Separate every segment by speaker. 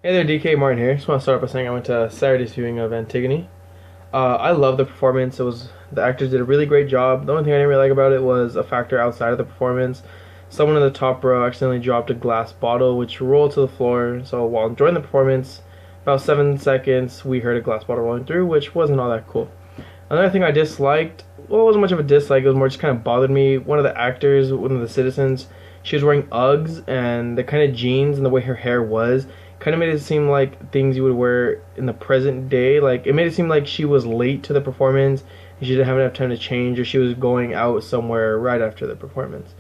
Speaker 1: Hey there, DK Martin here. Just want to start off by saying I went to Saturday's viewing of Antigone. I love the performance. The actors did a really great job. The only thing I didn't really like about it was a factor outside of the performance. Someone in the top row accidentally dropped a glass bottle, which rolled to the floor. So while enjoying the performance, about 7 seconds, we heard a glass bottle rolling through, which wasn't all that cool. Another thing I disliked, well, it wasn't much of a dislike. It was more just kind of bothered me. One of the actors, one of the citizens, she was wearing Uggs, and the kind of jeans and the way her hair was kind of made it seem like things you would wear in the present day. Like, it made it seem like she was late to the performance and she didn't have enough time to change, or she was going out somewhere right after the performance.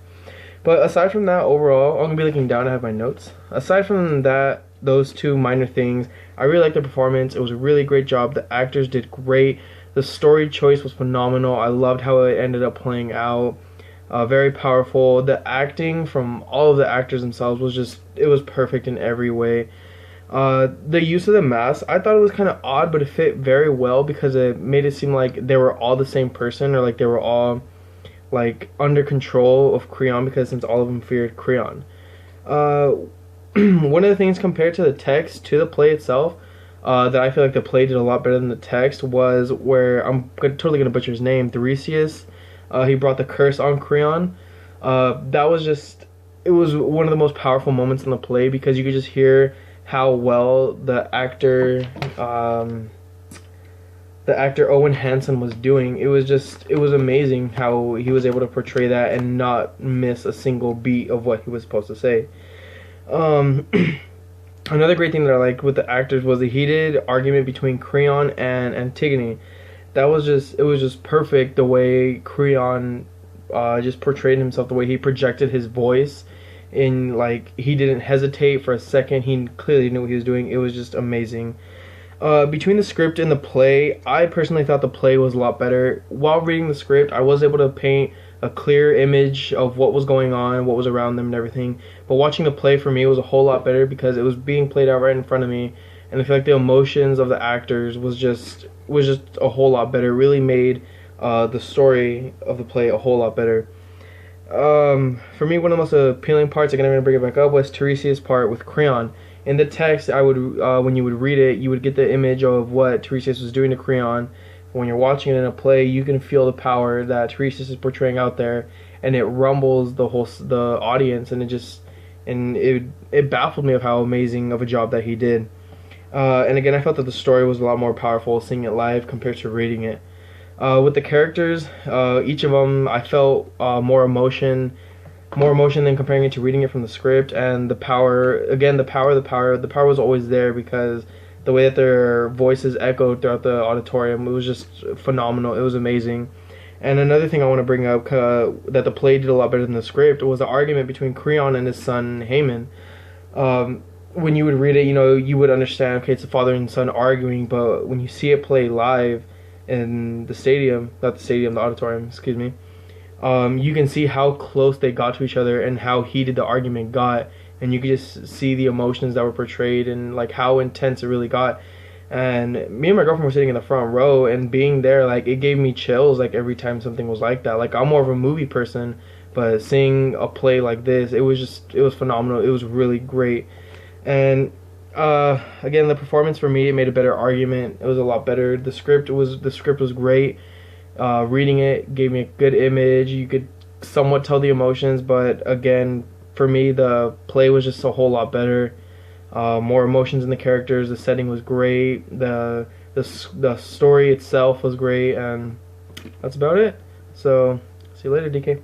Speaker 1: But aside from that, overall, I'm gonna be looking down. I have my notes. Aside from that, those two minor things, I really liked the performance. It was a really great job. The actors did great. The story choice was phenomenal. I loved how it ended up playing out. Very powerful. The acting from all of the actors themselves was just, it was perfect in every way. The use of the mask, I thought it was kind of odd, but it fit very well because it made it seem like they were all the same person, or like they were all like under control of Creon, because since all of them feared Creon. One of the things compared to the text, to the play itself, that I feel like the play did a lot better than the text was where, totally gonna butcher his name, Tiresias. He brought the curse on Creon. That was just, it was one of the most powerful moments in the play, because you could just hear how well the actor Owen Hansen was doing. It was amazing how he was able to portray that and not miss a single beat of what he was supposed to say. Another great thing that I liked with the actors was the heated argument between Creon and Antigone. It was just perfect, the way Creon just portrayed himself, the way he projected his voice. In, like, he didn't hesitate for a second. He clearly knew what he was doing. It was just amazing. Between the script and the play, I personally thought the play was a lot better. While reading the script, I was able to paint a clear image of what was going on, what was around them and everything. But watching the play for me was a whole lot better, because it was being played out right in front of me, and I feel like the emotions of the actors was just a whole lot better. It really made the story of the play a whole lot better. For me, one of the most appealing parts, again, I'm going to bring it back up, was Tiresias' part with Creon. In the text, when you would read it, you would get the image of what Tiresias was doing to Creon. When you're watching it in a play, you can feel the power that Tiresias is portraying out there, and it rumbles the audience, and it baffled me of how amazing of a job that he did. And again, I felt that the story was a lot more powerful seeing it live compared to reading it. With the characters, each of them, I felt more emotion than comparing it to reading it from the script. And the power, again, the power was always there, because the way that their voices echoed throughout the auditorium, it was just phenomenal. It was amazing. And another thing I want to bring up, that the play did a lot better than the script, was the argument between Creon and his son Haman. When you would read it, you would understand, okay, it's the father and son arguing, but when you see it play live in the auditorium, excuse me, you can see how close they got to each other and how heated the argument got, and you could just see the emotions that were portrayed and like how intense it really got. And me and my girlfriend were sitting in the front row, and being there, like, it gave me chills, like, every time something was like that. Like, I'm more of a movie person, but seeing a play like this, it was phenomenal. It was really great. And again, the performance for me, it made a better argument. It was a lot better. The script was great. Reading it gave me a good image. You could somewhat tell the emotions, but again, for me, the play was just a whole lot better. More emotions in the characters. The setting was great. The story itself was great, and that's about it. So, see you later, DK.